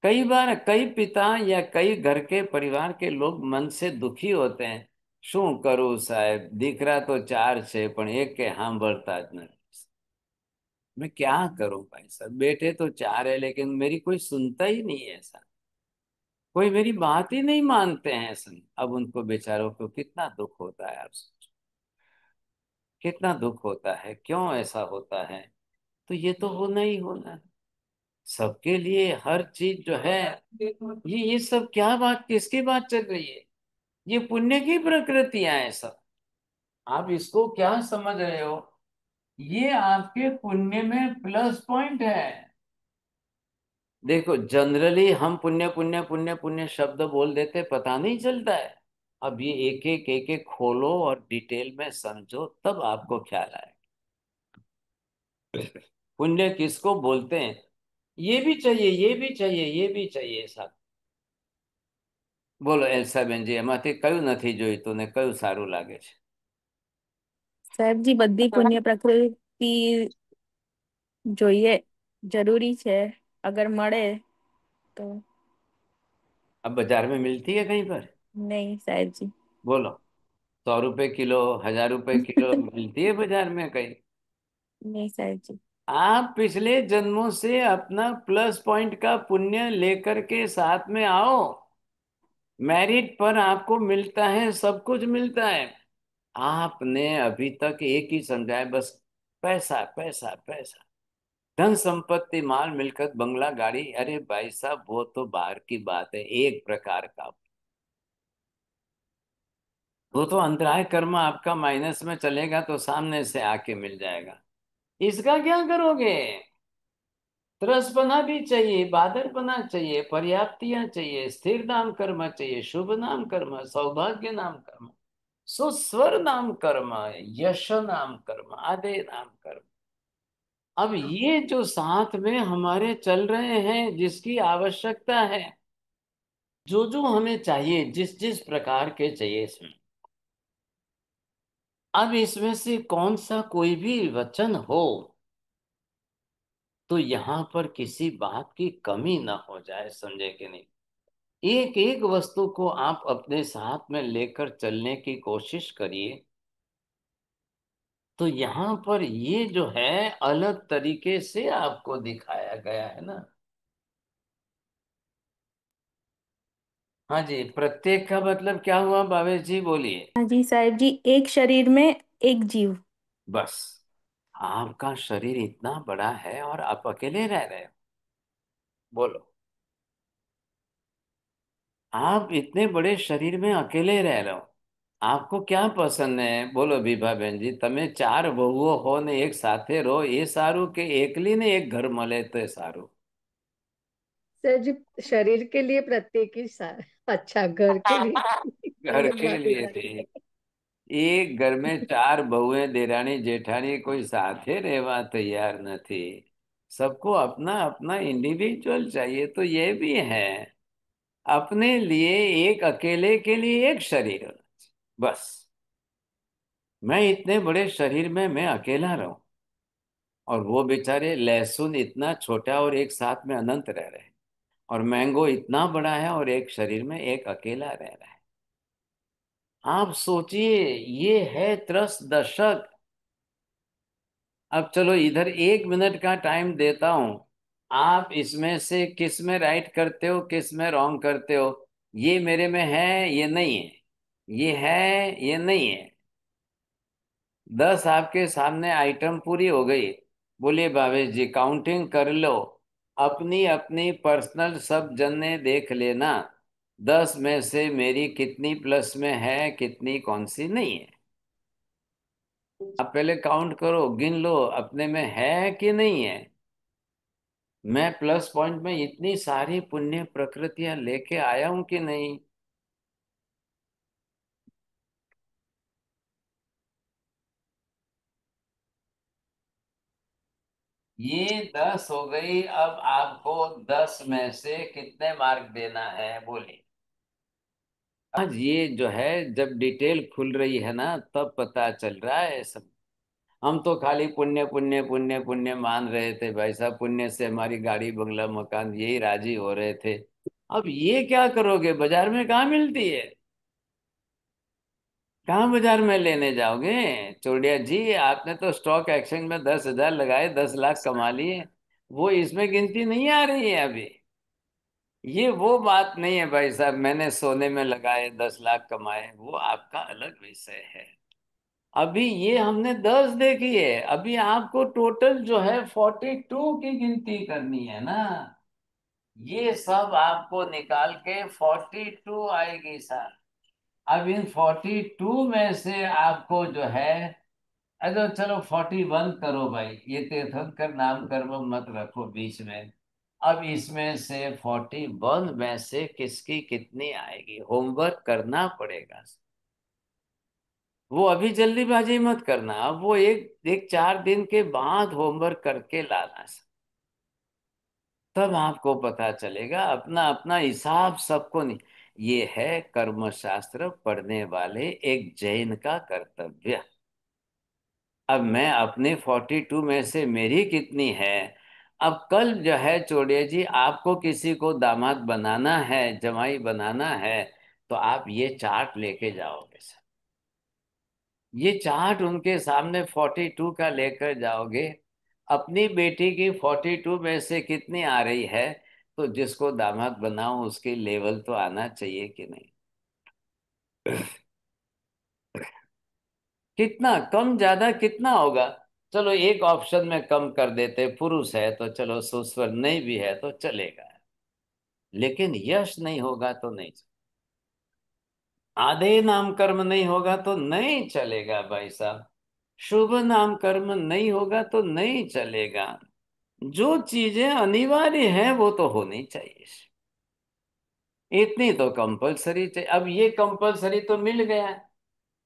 Speaker 2: कई बार कई पिता या कई घर के परिवार के लोग मन से दुखी होते हैं। શું કરું સાહેબ, દીકરા તો 4 છે પણ એક કે સાંભળતા જ નથી। मैं क्या करूं भाई साहब, बेटे तो 4 है लेकिन मेरी कोई सुनता ही नहीं है ऐसा, कोई मेरी बात ही नहीं मानते हैं सन। अब उनको बेचारों को कितना दुख होता है, आप सोचो कितना दुख होता है, क्यों ऐसा होता है। तो ये तो होना ही होना है सबके लिए, हर चीज जो है। ये सब क्या बात, किसकी बात चल रही है। ये पुण्य की प्रकृतियां हैं सब। आप इसको क्या समझ रहे हो, ये आपके पुण्य में प्लस पॉइंट है। देखो जनरली हम पुण्य पुण्य पुण्य पुण्य शब्द बोल देते, पता नहीं चलता है। अब ये एक एक खोलो और डिटेल में समझो, तब आपको ख्याल आए पुण्य किसको बोलते हैं। ये भी चाहिए, ये भी चाहिए, ये भी चाहिए साहब। બોલો એલ્સાબેનજી, એમાંથી કયું નથી જોઈતું ને કયું સારું લાગે છે।
Speaker 8: સાહેબજી બધી પુણ્ય પ્રકૃતિ જોઈએ, જરૂરી છે, અગર મળે તો।
Speaker 2: अब बाजार में मिलती है कहीं पर,
Speaker 8: नहीं साहेबजी।
Speaker 2: बोलो। 100 रुपए किलो, 1000 रुपए किलो मिलती है बाजार में कहीं।
Speaker 8: नहीं साहेबजी।
Speaker 2: आप पिछले जन्मों से अपना प्लस पॉइंट का पुण्य लेकर के साथ में आओ। मेरिट पर आपको मिलता है, सब कुछ मिलता है। आपने अभी तक एक ही समझा है, बस पैसा पैसा पैसा। धन संपत्ति माल मिलकत बंगला गाड़ी, अरे भाई साहब वो तो बाहर की बात है, एक प्रकार का। वो तो अंतराय कर्म आपका माइनस में चलेगा तो सामने से आके मिल जाएगा। इसका क्या करोगे। तरसपना भी चाहिए, बादरपना चाहिए, पर्याप्तियां चाहिए, स्थिर नाम कर्म चाहिए, शुभ नाम कर्म, सौभाग्य नाम कर्म, सुस्वर नाम कर्म, यश नाम कर्म, आदे नाम कर्म। अब ये जो साथ में हमारे चल रहे हैं, जिसकी आवश्यकता है, जो हमें चाहिए, जिस जिस प्रकार के चाहिए इसमें। अब इसमें से कौन सा कोई भी वचन हो तो यहां पर किसी बात की कमी ना हो जाए, समझे कि नहीं। एक एक वस्तु को आप अपने साथ में लेकर चलने की कोशिश करिए। तो यहाँ पर ये जो है अलग तरीके से आपको दिखाया गया है ना। हाँ जी, प्रत्येक का मतलब क्या हुआ भावेश जी, बोलिए।
Speaker 8: हाँ जी साहेब जी, एक शरीर में एक जीव।
Speaker 2: बस, आपका शरीर इतना बड़ा है और आप अकेले रह रहे हो, बोलो। आप इतने बड़े शरीर में अकेले रह रहे हो, आपको क्या पसंद है बोलो विभा बहन जी? તમે ચાર વહુઓ હો ને એક સાથે રહો એ સારું કે એકલી ને એક ઘર મળે તો એ સારું?
Speaker 3: सर जी, शरीर के लिए प्रत्येक ही अच्छा, घर के लिए
Speaker 2: घर
Speaker 3: अलग
Speaker 2: के
Speaker 3: बात हो
Speaker 2: लिए
Speaker 3: जाती
Speaker 2: थे।
Speaker 3: है।
Speaker 2: एक घर में चार बहुएं देरानी जेठानी कोई साथे रहवा तैयार નથી। सबको अपना अपना इंडिविजुअल चाहिए, तो ये भी है। अपने लिए एक, अकेले के लिए एक शरीर होना चाहिए, बस। मैं इतने बड़े शरीर में मैं अकेला रहूं, और वो बेचारे लहसुन इतना छोटा और एक साथ में अनंत रह रहे हैं, और मैंगो इतना बड़ा है और एक शरीर में एक अकेला रह रहा है। आप सोचिए, ये है त्रस दशक। अब चलो इधर 1 मिनट का टाइम देता हूं, आप इसमें से किस में राइट करते हो, किस में रॉन्ग करते हो? ये मेरे में है, ये नहीं है, ये है, ये नहीं है। 10 आपके सामने आइटम पूरी हो गई। बोलिए भावेश जी, काउंटिंग कर लो, अपनी अपनी पर्सनल सब जने देख लेना, 10 में से मेरी कितनी प्लस में है, कितनी कौन सी नहीं है। आप पहले काउंट करो, गिन लो अपने में है कि नहीं है। मैं प्लस पॉइंट में इतनी सारी पुण्य प्रकृतियां लेके आया हूं कि नहीं? ये 10 हो गई। अब आपको 10 में से कितने मार्क देना है बोलिए? आज ये जो है, जब डिटेल खुल रही है ना, तब पता चल रहा है सब। हम तो खाली पुण्य पुण्य पुण्य पुण्य मान रहे थे भाई साहब, पुण्य से हमारी गाड़ी बंगला मकान यही राजी हो रहे थे। अब ये क्या करोगे? बाजार में कहाँ मिलती है? कहाँ बाजार में लेने जाओगे? चोड़िया जी, आपने तो स्टॉक एक्सचेंज में 10,000 लगाए, 10 लाख कमा लिए, वो इसमें गिनती नहीं आ रही है अभी। ये वो बात नहीं है भाई साहब, मैंने सोने में लगाए 10 लाख कमाए, वो आपका अलग विषय है। अभी ये हमने 10 देखी है, अभी आपको टोटल जो है 42 की गिनती करनी है ना। ये सब आपको निकाल के 42 आएगी सर। अब इन 42 में से आपको जो है, अरे चलो 41 करो भाई, ये तीर्थंकर नाम कर्म मत रखो बीच में। अब इसमें से 41 में से किसकी कितनी आएगी, होमवर्क करना पड़ेगा। वो अभी जल्दीबाजी मत करना, अब वो एक एक 4 दिन के बाद होमवर्क करके लाना। तब आपको पता चलेगा। अपना अपना हिसाब सबको नहीं। ये है कर्मशास्त्र पढ़ने वाले एक जैन का कर्तव्य। अब मैं अपने 42 में से मेरी कितनी है? अब कल जो है चोड़िया जी, आपको किसी को दामाद बनाना है, जमाई बनाना है, तो आप ये चार्ट लेके जाओगे सर। ये चार्ट उनके सामने 42 का लेकर जाओगे, अपनी बेटी की 42 में से कितनी आ रही है, तो जिसको दामाद बनाओ उसके लेवल तो आना चाहिए कि नहीं? कितना कम ज्यादा कितना होगा? चलो एक ऑप्शन में कम कर देते, पुरुष है तो चलो, सुस्वर नहीं भी है तो चलेगा, लेकिन यश नहीं होगा तो नहीं। आधे नाम कर्म नहीं होगा तो नहीं चलेगा भाई साहब। शुभ नाम कर्म नहीं होगा तो नहीं चलेगा। जो चीजें अनिवार्य हैं वो तो होनी चाहिए, इतनी तो कंपलसरी चाहिए। अब ये कंपलसरी तो मिल गया,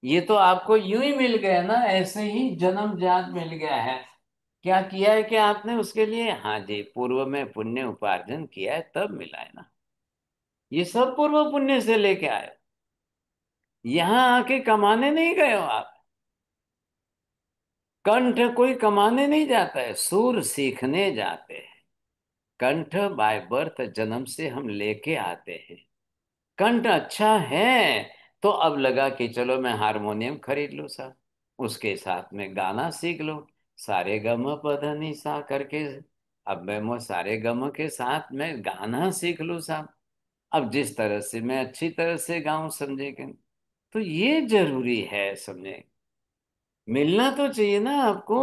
Speaker 2: ये तो आपको यूं ही मिल गया ना, ऐसे ही जन्मजात मिल गया है। क्या किया है कि आपने उसके लिए? हाँ जी, पूर्व में पुण्य उपार्जन किया है तब मिला है ना। ये सब पूर्व पुण्य से लेके आए हो। यहाँ आके कमाने नहीं गए हो आप। कंठ कोई कमाने नहीं जाता है, सुर सीखने जाते हैं। कंठ बाय बर्थ जन्म से हम लेके आते हैं। कंठ अच्छा है तो अब लगा कि चलो मैं हारमोनियम खरीद लूँ साहब, उसके साथ में गाना सीख लो, सारे गम पध नि सा करके। अब मैं वो सारे गम के साथ में गाना सीख लूँ साहब। अब जिस तरह से मैं अच्छी तरह से गाऊं, समझे कि? तो ये जरूरी है, समझे? मिलना तो चाहिए ना आपको।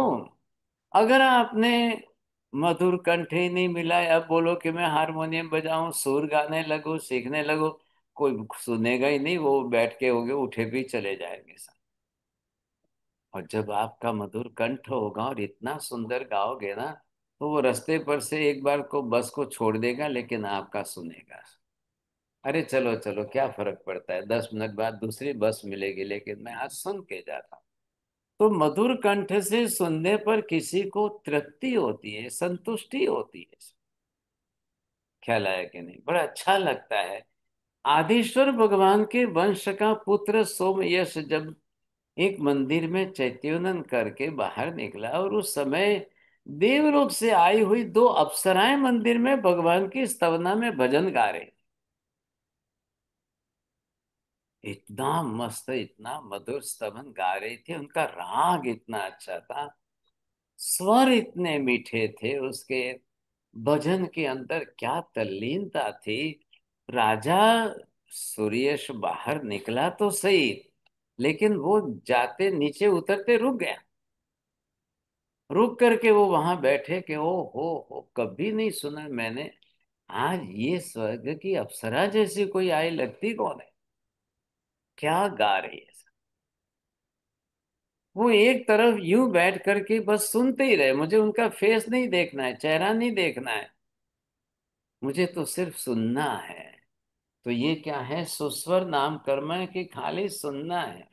Speaker 2: अगर आपने मधुर कंठ ही नहीं मिला, अब बोलो कि मैं हारमोनियम बजाऊं, सुर गाने लगो, सीखने लगो, कोई सुनेगा ही नहीं, वो बैठ के होगे उठे भी चले जाएंगे सब। और जब आपका मधुर कंठ होगा और इतना सुंदर गाओगे ना, तो वो रास्ते पर से एक बार को बस को छोड़ देगा लेकिन आपका सुनेगा। अरे चलो चलो, क्या फर्क पड़ता है, 10 मिनट बाद दूसरी बस मिलेगी, लेकिन मैं आज सुन के जाता हूँ। तो मधुर कंठ से सुनने पर किसी को तृप्ति होती है, संतुष्टि होती है। ख्याल आया कि नहीं? बड़ा अच्छा लगता है। आदिश्वर भगवान के वंश का पुत्र सोमयश जब एक मंदिर में चैत्योदन करके बाहर निकला, और उस समय देवलोक से आई हुई 2 अप्सराएं मंदिर में भगवान की स्तवना में भजन गा रहे। इतना मस्त, इतना मधुर स्तवन गा रहे थे, उनका राग इतना अच्छा था, स्वर इतने मीठे थे, उसके भजन के अंदर क्या तल्लीनता थी। राजा सूर्यश बाहर निकला तो सही, लेकिन वो जाते नीचे उतरते रुक गया। रुक करके वो वहां बैठे कि ओ हो, कभी नहीं सुना मैंने, आज ये स्वर्ग की अप्सरा जैसी कोई आई लगती कौन है, क्या गा रही है। वो एक तरफ यूं बैठ करके बस सुनते ही रहे, मुझे उनका फेस नहीं देखना है, चेहरा नहीं देखना है, मुझे तो सिर्फ सुनना है। तो ये क्या है, सुस्वर नाम कर्म है कि खाली सुनना है।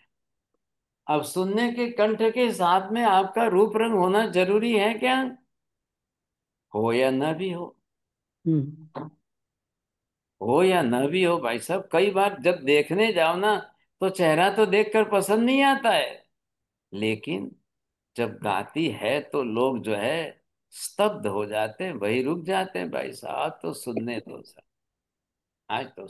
Speaker 2: अब सुनने के कंठ के साथ में आपका रूप रंग होना जरूरी है क्या? हो या न भी हो,
Speaker 5: हम्म।
Speaker 2: हो या न भी हो भाई साहब। कई बार जब देखने जाओ ना, तो चेहरा तो देखकर पसंद नहीं आता है, लेकिन जब गाती है तो लोग जो है स्तब्ध हो जाते हैं, वही रुक जाते हैं, भाई साहब तो सुनने दो सर, आज तो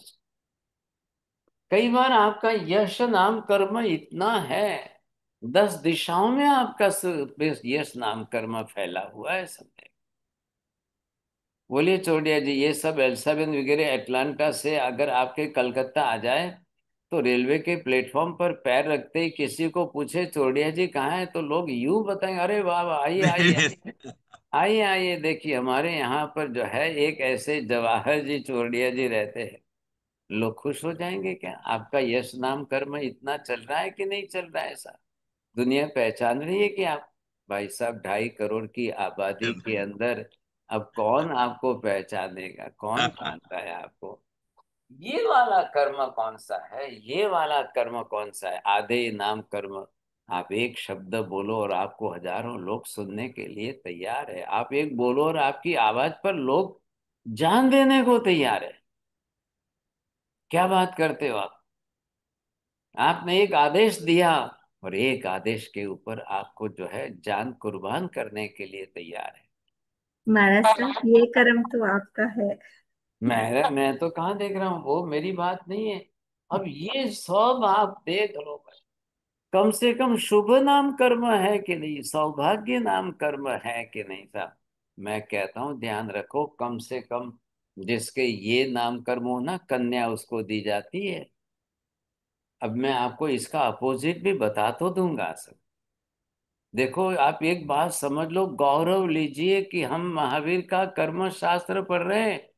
Speaker 2: कई बार आपका यश नाम कर्म इतना है, 10 दिशाओं में आपका यश नाम कर्म फैला हुआ है समझे। बोलिए चौड़िया जी, ये सब एल्साबेन वगैरह अटलांटा से अगर आपके कलकत्ता आ जाए, तो रेलवे के प्लेटफॉर्म पर पैर रखते ही किसी को पूछे चौड़िया जी कहाँ है, तो लोग यूं बताएंगे, अरे वाह वाह, आइए
Speaker 7: नहीं
Speaker 2: आइए
Speaker 7: नहीं।
Speaker 2: आइए आइए आइए, देखिए हमारे यहाँ पर जो है एक ऐसे जवाहर जी चौड़िया जी रहते हैं। लोग खुश हो जाएंगे क्या? आपका यश नाम कर्म इतना चल रहा है कि नहीं चल रहा है? ऐसा दुनिया पहचान रही है कि आप, भाई साहब 2.5 करोड़ की आबादी के अंदर अब कौन आपको पहचानेगा, कौन जानता है आपको? ये वाला कर्म कौन सा है, ये वाला कर्म कौन सा है? आधे नाम कर्म। आप एक शब्द बोलो और आपको हजारों लोग सुनने के लिए तैयार है। आप एक बोलो और आपकी आवाज पर लोग जान देने को तैयार है। क्या बात करते हो आप? आपने एक आदेश दिया, और एक आदेश के ऊपर आपको जो है जान कुर्बान करने के लिए तैयार है।
Speaker 8: महाराज साहब, ये कर्म तो आपका है।
Speaker 2: मैं तो कहाँ देख रहा हूँ, वो मेरी बात नहीं है। अब ये सब आप देख लो भाई, कम से कम शुभ नाम कर्म है कि नहीं, सौभाग्य नाम कर्म है कि नहीं साहब? मैं कहता हूँ ध्यान रखो, कम से कम जिसके ये नाम कर्म हो ना, कन्या उसको दी जाती है। अब मैं आपको इसका अपोजिट भी बता तो दूंगा सर। देखो आप एक बात समझ लो, गौरव लीजिए कि हम महावीर का कर्म शास्त्र पढ़ रहे हैं।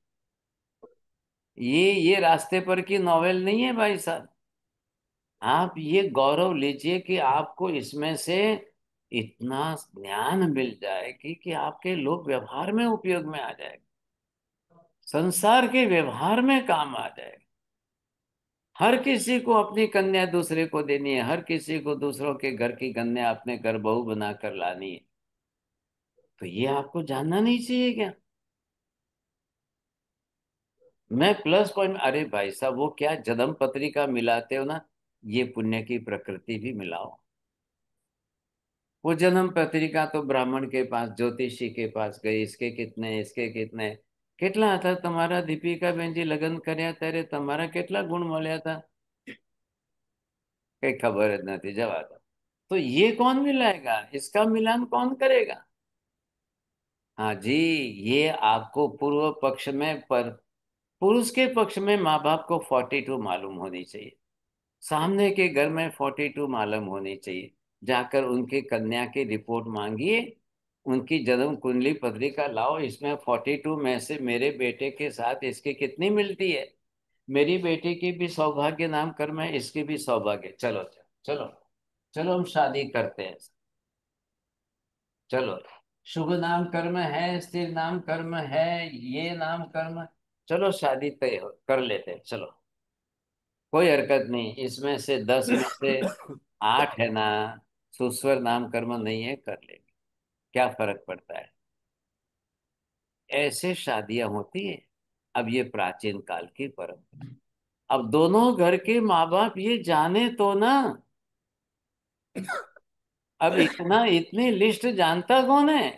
Speaker 2: ये रास्ते पर की नॉवेल नहीं है भाई साहब। आप ये गौरव लीजिए कि आपको इसमें से इतना ज्ञान मिल जाए कि आपके लोग व्यवहार में उपयोग में आ जाएगा, संसार के व्यवहार में काम आ जाएगा। हर किसी को अपनी कन्या दूसरे को देनी है, हर किसी को दूसरों के घर की कन्या अपने घर बहू बनाकर लानी है। तो ये आपको जानना नहीं चाहिए क्या? मैं प्लस पॉइंट, अरे भाई साहब वो क्या जन्म पत्रिका मिलाते हो ना, ये पुण्य की प्रकृति भी मिलाओ। वो जन्म पत्रिका तो ब्राह्मण के पास, ज्योतिषी के पास गई, इसके कितने, इसके कितने, કેટલા હતા તમારા દીપિકા બેનજી લગ્ન કર્યા ત્યારે તમારા કેટલા ગુણ મળ્યા था? कहीं खबर नहीं, जवा दो। तो ये कौन मिलाएगा, इसका मिलान कौन करेगा? हाँ जी, ये आपको पूर्व पक्ष में, पर पुरुष के पक्ष में माँ बाप को 42 मालूम होनी चाहिए, सामने के घर में 42 मालूम होनी चाहिए। जाकर उनके कन्या की रिपोर्ट मांगिए, उनकी जन्म कुंडली पत्रिका लाओ, इसमें 42 में से मेरे बेटे के साथ इसकी कितनी मिलती है। मेरी बेटी की भी सौभाग्य नामकरण है, इसकी भी सौभाग्य। चलो चलो चलो, चलो हम शादी करते हैं। चलो, शुभ नाम कर्म है, स्थिर नाम कर्म है, ये नाम कर्म, चलो शादी तय कर लेते हैं। चलो, कोई हरकत नहीं, इसमें से 10 में से 8 है ना, सुस्वर नाम कर्म नहीं है, कर लेंगे, क्या फर्क पड़ता है। ऐसे शादियां होती है। अब ये प्राचीन काल की परंपरा। अब दोनों घर के माँ बाप ये जाने तो ना। अब इतना इतनी लिस्ट जानता कौन है।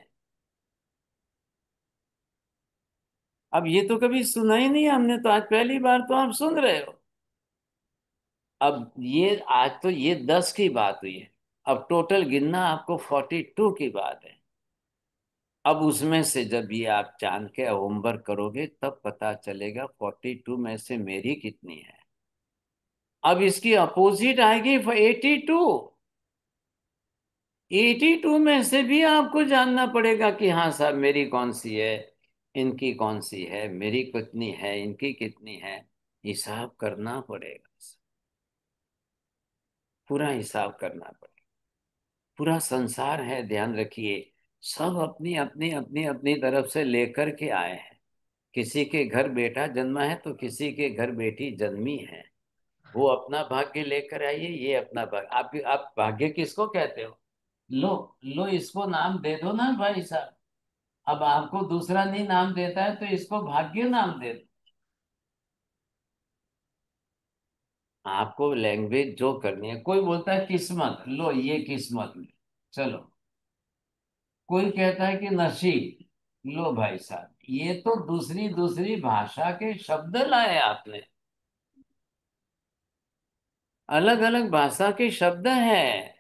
Speaker 2: अब ये तो कभी सुना ही नहीं हमने, तो आज पहली बार तो आप सुन रहे हो। अब ये आज तो ये 10 की बात हुई है। अब टोटल गिनना आपको 42 की बात है। अब उसमें से जब ये आप जान के होमवर्क करोगे तब पता चलेगा 42 में से मेरी कितनी है। अब इसकी अपोजिट आएगी 82। 82 में से भी आपको जानना पड़ेगा कि हाँ साहब मेरी कौन सी है, इनकी कौन सी है, मेरी कितनी है, इनकी कितनी है। हिसाब करना पड़ेगा, पूरा हिसाब करना पड़ेगा। पूरा संसार है, ध्यान रखिए। सब अपनी अपनी अपनी अपनी तरफ से लेकर के आए हैं। किसी के घर बेटा जन्मा है तो किसी के घर बेटी जन्मी है। वो अपना भाग्य लेकर आइए, ये अपना भाग्य। आप भाग्य किसको कहते हो। लो, लो इसको नाम दे दो ना भाई साहब। अब आपको दूसरा नहीं नाम देता है तो इसको भाग्य नाम दे दो। आपको लैंग्वेज जो करनी है। कोई बोलता है किस्मत, लो ये किस्मत में। चलो, कोई कहता है कि नसीब, लो भाई साहब, ये तो दूसरी दूसरी भाषा के शब्द लाए आपने। अलग अलग भाषा के शब्द हैं।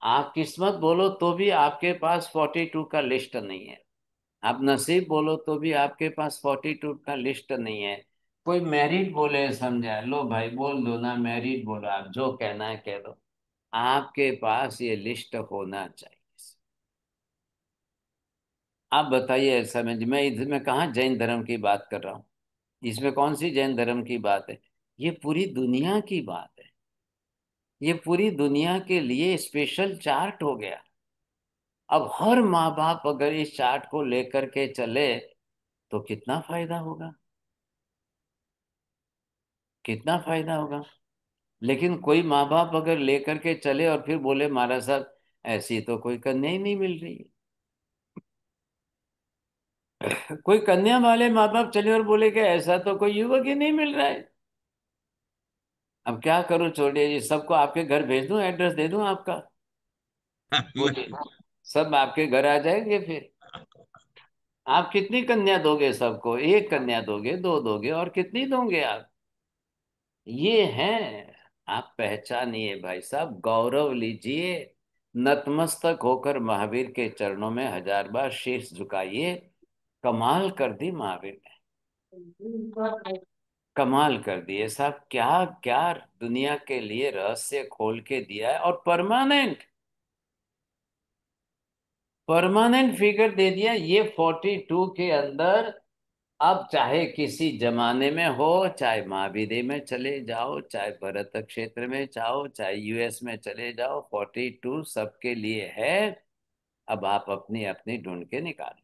Speaker 2: आप किस्मत बोलो तो भी आपके पास 42 का लिस्ट नहीं है। आप नसीब बोलो तो भी आपके पास 42 का लिस्ट नहीं है। कोई मैरिड बोले समझा, लो भाई बोल दो ना, मैरिड बोलो, आप जो कहना है कह दो। आपके पास ये लिस्ट होना चाहिए। आप बताइए, ऐसा मैं इसमें कहाँ जैन धर्म की बात कर रहा हूँ। इसमें कौन सी जैन धर्म की बात है। ये पूरी दुनिया की बात है। ये पूरी दुनिया के लिए स्पेशल चार्ट हो गया। अब हर माँ बाप अगर इस चार्ट को लेकर के चले तो कितना फायदा होगा, कितना फायदा होगा। लेकिन कोई माँ बाप अगर लेकर के चले और फिर बोले महाराज साहब ऐसी तो कोई कन्या ही नहीं मिल रही है। कोई कन्या वाले माँ बाप चले और बोले कि ऐसा तो कोई युवक ही नहीं मिल रहा है। अब क्या करूं, छोड़िए जी, सबको आपके घर भेज दूं, एड्रेस दे दूं आपका। बोलिए,
Speaker 7: नहीं।
Speaker 2: सब आपके घर आ जाएंगे फिर। आप कितनी कन्या दोगे सबको, एक कन्या दोगे, दो दोगे, और कितनी दोगे आप। ये हैं। आप पहचानिए भाई साहब, गौरव लीजिए। नतमस्तक होकर महावीर के चरणों में 1000 बार शीश झुकाइए। कमाल कर दी महावीर ने, कमाल कर दिए साहब। क्या क्या दुनिया के लिए रहस्य खोल के दिया है, और परमानेंट, परमानेंट फिगर दे दिया ये 42 के अंदर। अब चाहे किसी जमाने में हो, चाहे महावीर में चले जाओ, चाहे भरत क्षेत्र में जाओ, चाहे यूएस में चले जाओ, 42 सबके लिए है। अब आप अपनी अपनी ढूंढ के निकालो।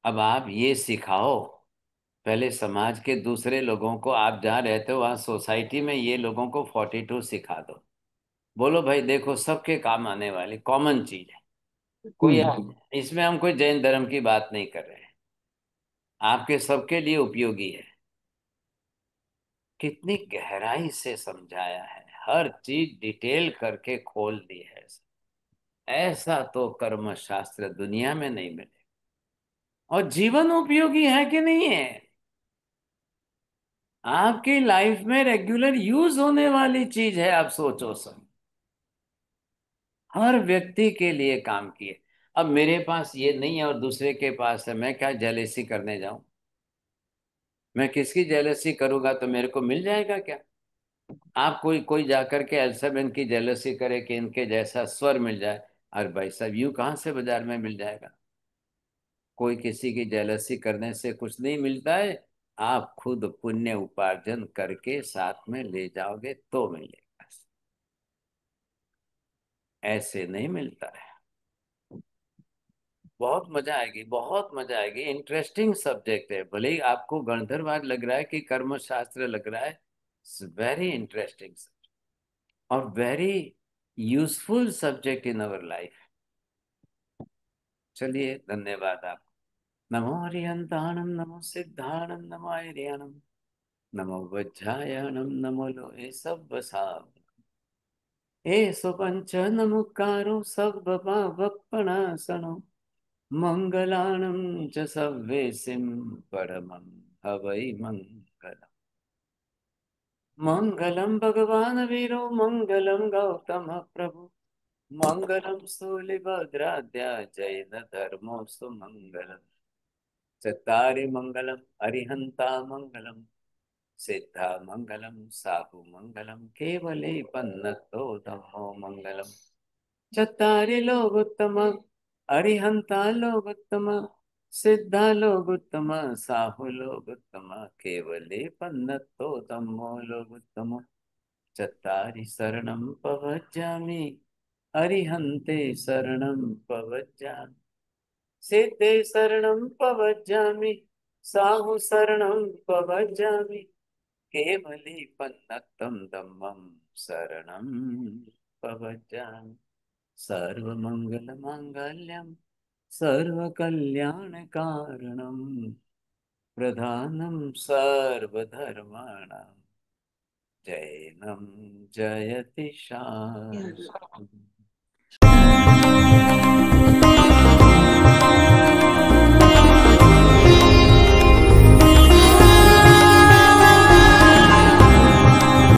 Speaker 2: अब आप ये सिखाओ, पहले समाज के दूसरे लोगों को, आप जहाँ रहते हो वहाँ सोसाइटी में ये लोगों को 42 सिखा दो। बोलो भाई देखो, सबके काम आने वाली कॉमन चीज है। कोई, इसमें हम कोई जैन धर्म की बात नहीं कर रहे हैं, आपके सबके लिए उपयोगी है। कितनी गहराई से समझाया है, हर चीज डिटेल करके खोल दी है। ऐसा तो कर्म शास्त्र दुनिया में नहीं मिले। और जीवन उपयोगी है कि नहीं है। आपकी लाइफ में रेगुलर यूज होने वाली चीज है, आप सोचो सब। हर व्यक्ति के लिए काम किए। अब मेरे पास ये नहीं है और दूसरे के पास है, मैं क्या जेलेसी करने जाऊं। मैं किसकी जेलेसी करूंगा तो मेरे को मिल जाएगा क्या। आप कोई कोई जाकर के एल्सबेन की जेलसी करे कि इनके जैसा स्वर मिल जाए। अरे भाई साहब, यूं कहाँ से बाजार में मिल जाएगा। कोई किसी की जेलसी करने से कुछ नहीं मिलता है। आप खुद पुण्य उपार्जन करके साथ में ले जाओगे तो मिलेगा, ऐसे नहीं मिलता है। बहुत मजा आएगी, बहुत मजा आएगी। इंटरेस्टिंग सब्जेक्ट है, भले ही आपको गणधरवाद लग रहा है कि कर्म शास्त्र लग रहा है। वेरी इंटरेस्टिंग और very useful subject in our life. चलिए, धन्यवाद आप। नमो हरिहंताणम, नमो सिद्धाणम, नमो आर्याणम, नमो वज्रायणम, नमो लोहे सब साव। एषु पंच नमुकारो सब्बपावपणासनो मंगलानं च सव्येसिं परमं हवै मंगलम्। मंगलम भगवान वीरो मंगलम गौतम प्रभु, मंगलम सूलिभद्राद्या जैन धर्मो सुमंगलम्। चत्तारि मंगलम अरिहंता मंगलम, सिद्धा मंगलम साहु मंगलम, केवले पन्नतो धम्मो मंगलम। चत्तारि लोकोत्तम अरिहंता लोकोत्तम, सिद्धा लोकोत्तम साहु लोकोत्तम, केवले पन्नतो धम्मो लोकोत्तम। चत्तारि शरणं प्रव्रजामि, अरिहन्ते शरणं प्रव्रजामि, सिद्धे शरणं प्रव्रजामि, साहु शरणं प्रव्रजामि, केवले पन्नतं धम्मं शरणं प्रव्रजामि। सर्वमंगलमांगल्यं सर्वकल्याणकारणं, प्रधानं सर्वधर्माणां, जैनं जयति
Speaker 5: Yes.
Speaker 2: शाश्वतम्।